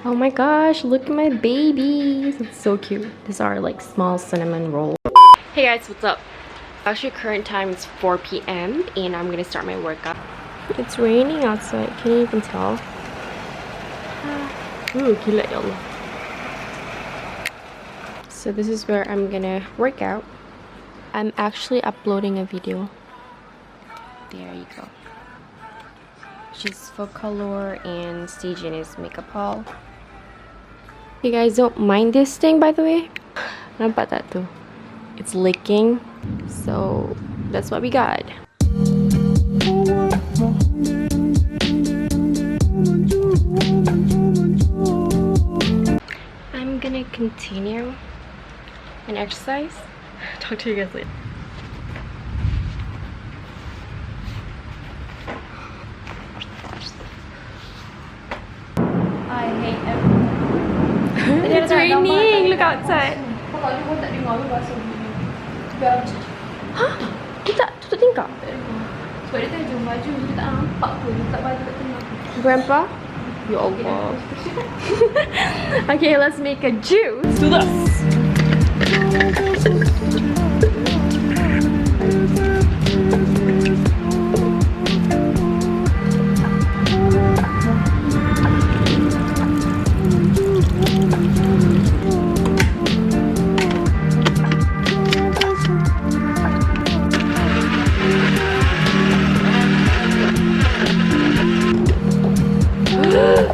Oh my gosh, look at my babies. It's so cute. These are like small cinnamon rolls. Hey guys, what's up? Actually, current time is 4 p.m. and I'm gonna start my workout. It's raining outside. Can you even tell? Ooh, gila ya Allah. So this is where I'm gonna work out. I'm actually uploading a video. There you go. She's full color and staging his makeup haul. You guys don't mind this thing, by the way? Nampak tak tu? It's licking. So that's what we got. I'm gonna continue and exercise. Talk to you guys later. I hate everything. It's raining. Look outside. Hah? Dia tak tutup tingkap? Sebab dia tadi jual baju, dia tak nampak pun. Dia letak baju kat tengah. Grandpa? Ya Allah. Okay, let's make a juice. Do this.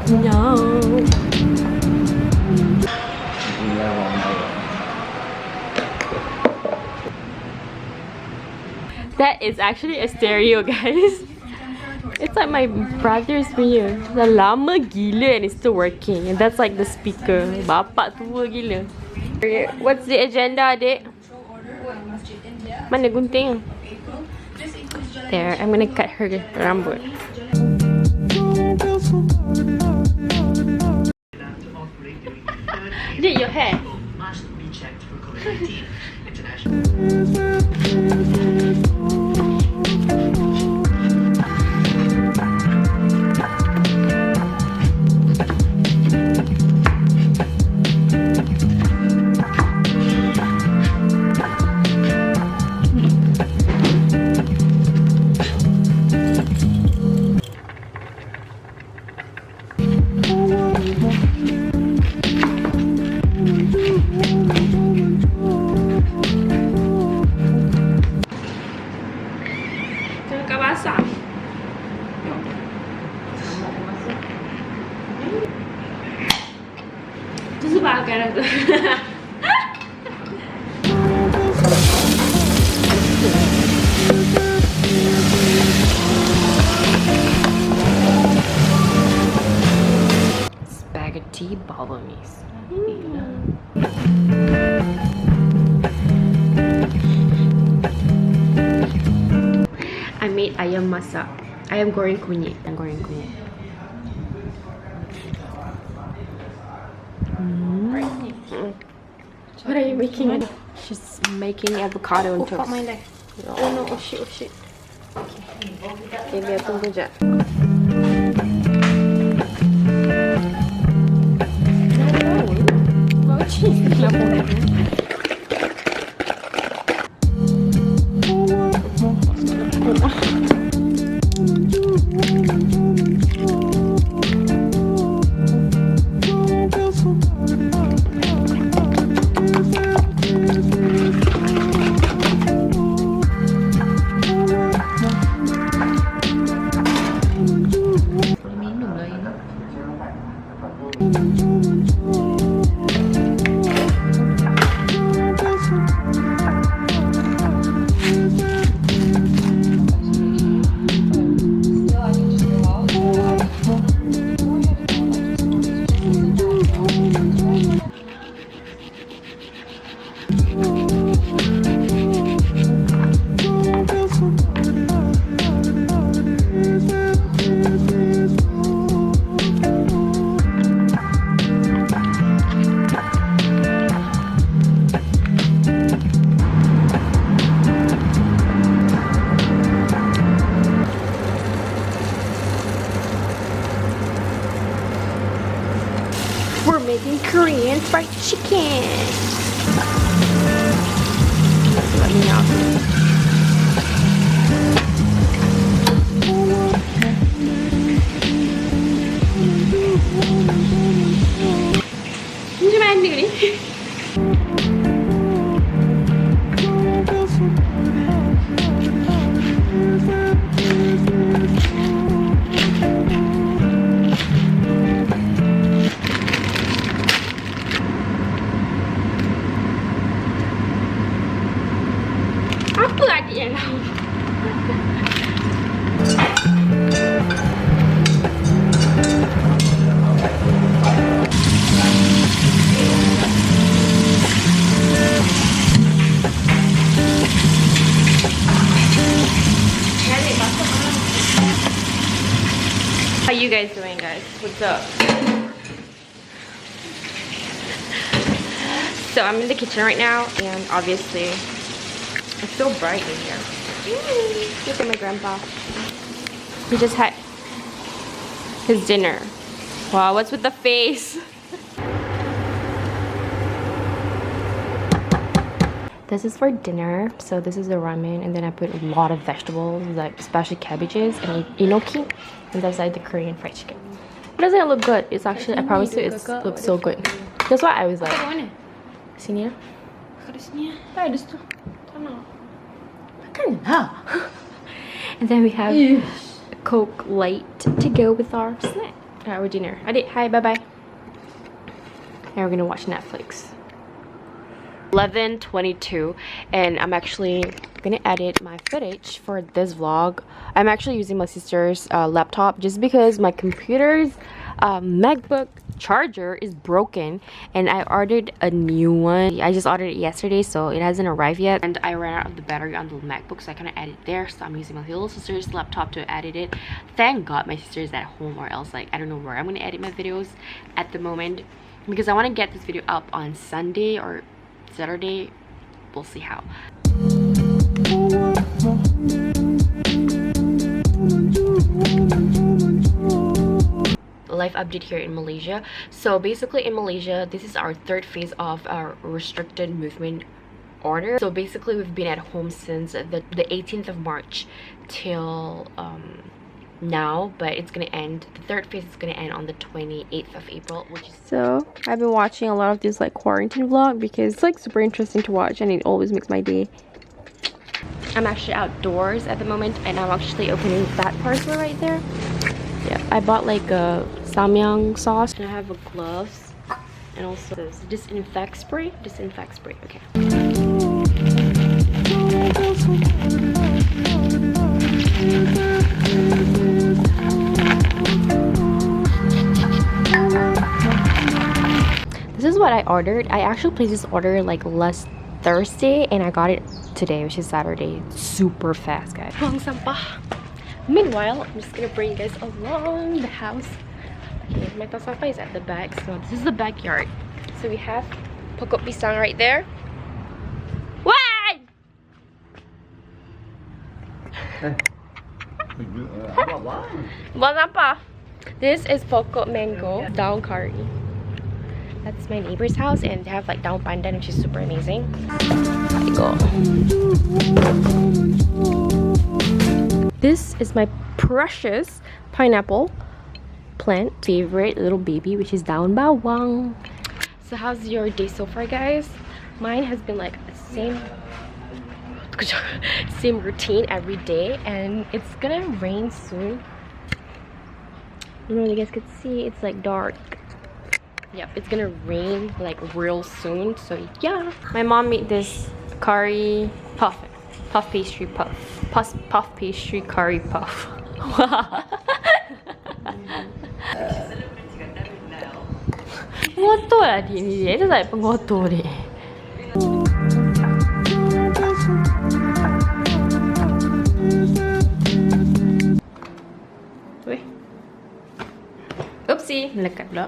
No. That is actually a stereo, guys. It's like my brother's punya. Dah lama gila and it's still working. And that's like the speaker. Bapak tua gila. What's the agenda, adik? Mana gunting? There, I'm gonna cut her rambut. Did your hair? Must be checked for COVID-19. International. Spaghetti bolognese. I made ayam masak. Ayam goreng kunyit. Ayam goreng kunyit. What are you making? She's making avocado and toast. my leg. Oh no, oh shit, oh shit. Okay, biar tunggu sekejap. Mau cheese kenapa? Korean fried chicken. Let me know. Apa adik yang tahu? How you guys doing, guys? What's up? So I'm in the kitchen right now, and obviously it's so bright in here. Look at my grandpa. He just had his dinner. Wow, what's with the face? This is for dinner. So this is the ramen, and then I put a lot of vegetables, like especially cabbages and enoki, and that's like the Korean fried chicken. But doesn't it look good? It's actually, I promise you, it looks so good. That's why I was like, sini ya? Ada situ. And then we have a Coke Light to go with our snack, our dinner. Adik, hi, bye bye. Now we're gonna watch Netflix. 11:22, and I'm actually gonna edit my footage for this vlog. I'm actually using my sister's laptop just because my computer's MacBook charger is broken, and I ordered a new one. I just ordered it yesterday, so it hasn't arrived yet, and I ran out of the battery on the MacBook, so I kind of edit there. So I'm using my little sister's laptop to edit it. Thank God my sister's at home, or else like I don't know where I'm gonna edit my videos at the moment, because I want to get this video up on Sunday or Saturday. We'll see how. Life update here in Malaysia. So basically in Malaysia, this is our third phase of our restricted movement order. So basically we've been at home since the 18th of March till now, but it's gonna end, the third phase is gonna end on the 28th of April, which is... So I've been watching a lot of this like quarantine vlog because it's like super interesting to watch, and it always makes my day. I'm actually outdoors at the moment, and I'm actually opening that parcel right there. Yeah, I bought like a samyang sauce, and I have a gloves, and also this disinfect spray. Okay. This is what I ordered. I actually placed this order like last Thursday, and I got it today, which is Saturday. Super fast, guys. Buang sampah. Meanwhile, I'm just gonna bring you guys along the house. Okay, my tong sampah is at the back, so this is the backyard. So we have pokok pisang right there. Why? Buang sampah. This is pokok mango, daun curry. That's my neighbor's house, and they have like daun pandan, which is super amazing. There you go. This is my precious pineapple plant favorite little baby, which is daun bawang. So how's your day so far, guys? Mine has been like the same routine every day, and it's gonna rain soon. I don't know if you guys could see, it's like dark. Yep, it's gonna rain like real soon, so yeah. My mom made this curry puff pastry curry puff. Pengotor lah dia ni. Dia tak pengotor dia. Weh. Oopsie, melekat pula.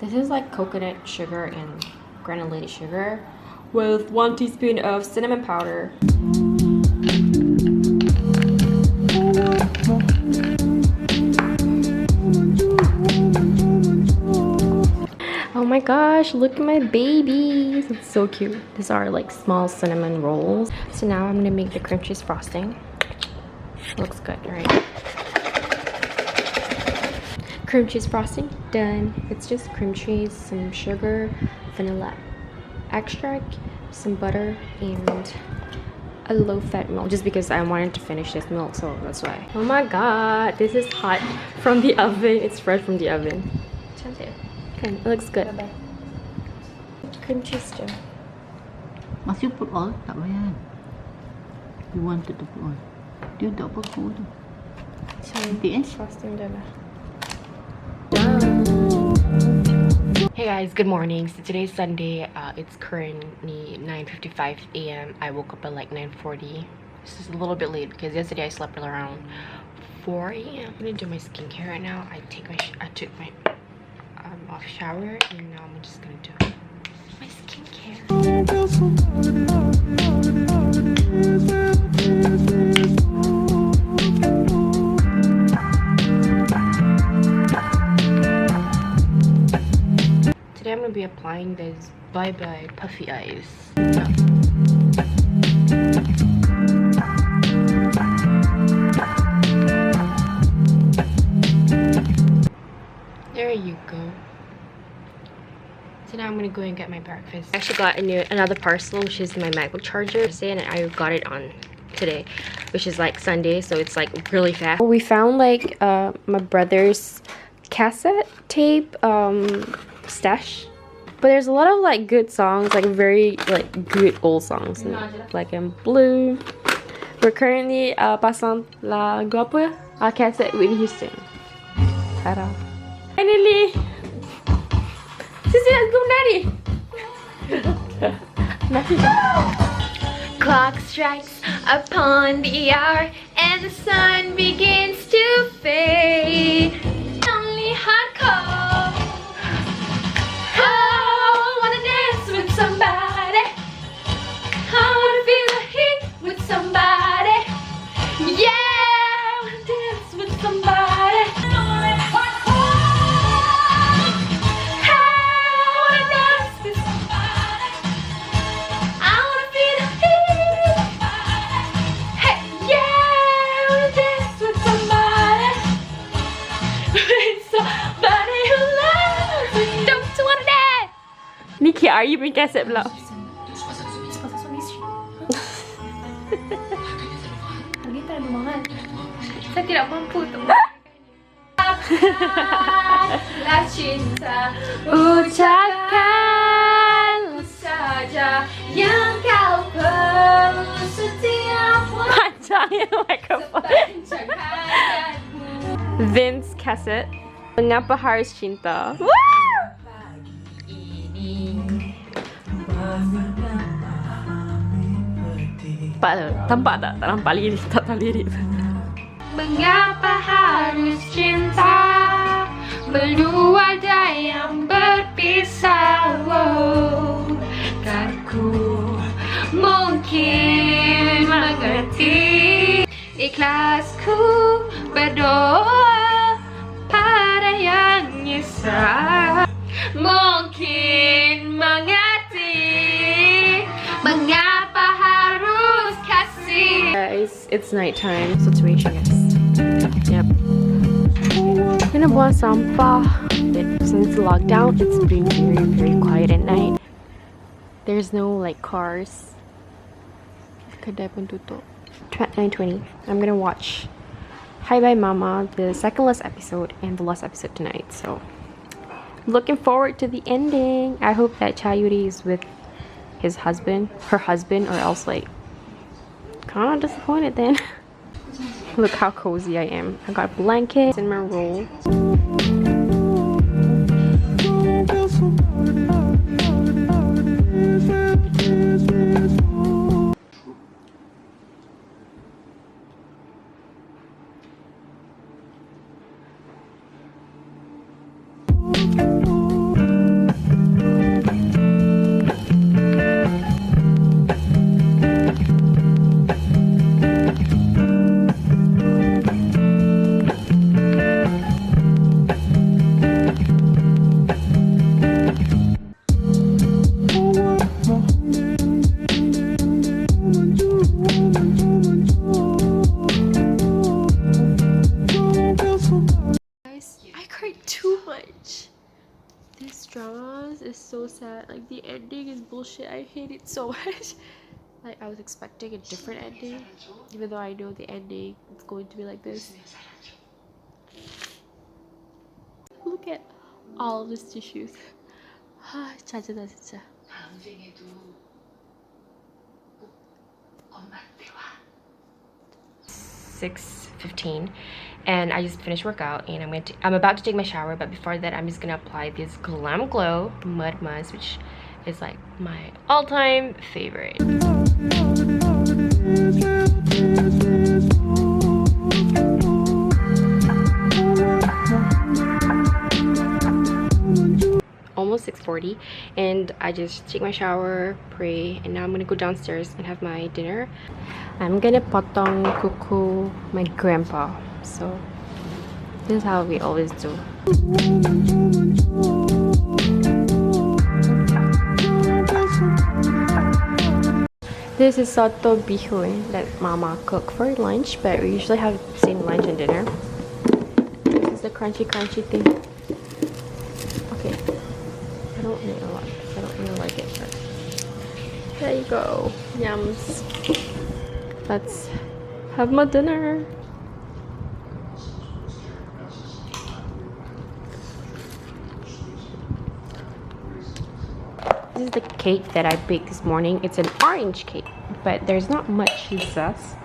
This is like coconut sugar and granulated sugar with 1 teaspoon of cinnamon powder. my gosh, look at my babies. It's so cute. These are like small cinnamon rolls. So now I'm gonna make the cream cheese frosting. Looks good, right? Cream cheese frosting done. It's just cream cheese, some sugar, vanilla extract, some butter, and a low-fat milk, just because I wanted to finish this milk, so that's why. Oh my god, this is hot from the oven. It's fresh from the oven. Okay, it looks good. Cream cheese too. Must you put all? Tak payah. You wanted to put all. Dia tak apa kau tu. So, The end. frosting done. Hey guys, good morning. So today's Sunday. It's currently 9:55 a.m. I woke up at like 9:40. This is a little bit late because yesterday I slept around 4 a.m. I'm gonna do my skincare right now. I took my off shower, and now I'm just gonna do my skincare. Today I'm gonna be applying this Bye Bye Puffy Eyes. There you go. So now I'm gonna go and get my breakfast. I actually got another parcel, which is my MacBook charger. And I got it on today, which is like Sunday, so it's like really fast. We found like my brother's cassette tape stash, but there's a lot of like good songs, like very like good old songs, Black and Blue. We're currently pasang lagu apa? Cassette Whitney Houston. Finally, Sisi lagu menari. Clock strikes upon the hour and the sun begins to fade. Only hardcore. Oh, I wanna dance with somebody. I wanna feel the heat with somebody. Yeah, I wanna dance with somebody. Nikki, are you punya kaset pula? Harga terlalu mahal. Saya tidak mampu untuk lah cinta. Ucapkan saja yang kau perlu setiap Panjangnya mikrofon. sepanjang hayatmu. Vince cassette. Mengapa harus cinta? Tampak tak? Tak nampak lirik, tak tahu lirik. Mengapa harus cinta berdua ada yang berpisah? Kan ku mungkin mengerti. Ikhlasku berdoa pada yang nyesal. Mungkin mengerti mengapa harus kasih. Guys, it's nighttime situation, guys. Yep. I'm gonna buang sampah. Since lockdown, it's been very, very quiet at night. There's no like cars. Kedai pun tutup. 9:20. I'm gonna watch Hi Bye Mama, the second last episode, and the last episode tonight. So, looking forward to the ending. I hope that Chayuri is with her husband, or else like kind of disappointed then. Look how cozy I am. I got blankets in my roll. sad. Like the ending is bullshit. I hate it so much. Like I was expecting a different ending, even though I know the ending it's going to be like this. Look at all of these tissues. 짜증나 진짜. 6:15 and I just finished workout and I'm about to take my shower, but before that I'm just gonna apply this Glam Glow Mud Muzz, which is like my all-time favorite. Almost 6:40 and I just take my shower, pray, and now I'm gonna go downstairs and have my dinner. I'm gonna potong kuku my grandpa, so this is how we always do. This is soto bihun that mama cooked for lunch, but we usually have the same lunch and dinner. This is the crunchy thing. Okay, I don't need a lot because I don't really like it, but there you go. Yums. Let's have my dinner. This is the cake that I baked this morning. It's an orange cake, but there's not much zest.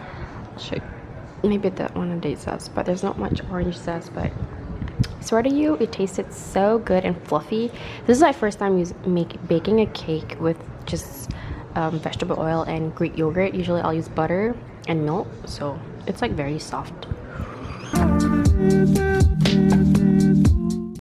I'll show you. Maybe that one of these zest, but there's not much orange zest. But I swear to you, it tasted so good and fluffy. This is my first time baking a cake with just vegetable oil and Greek yogurt. Usually I'll use butter and milk, so it's like very soft.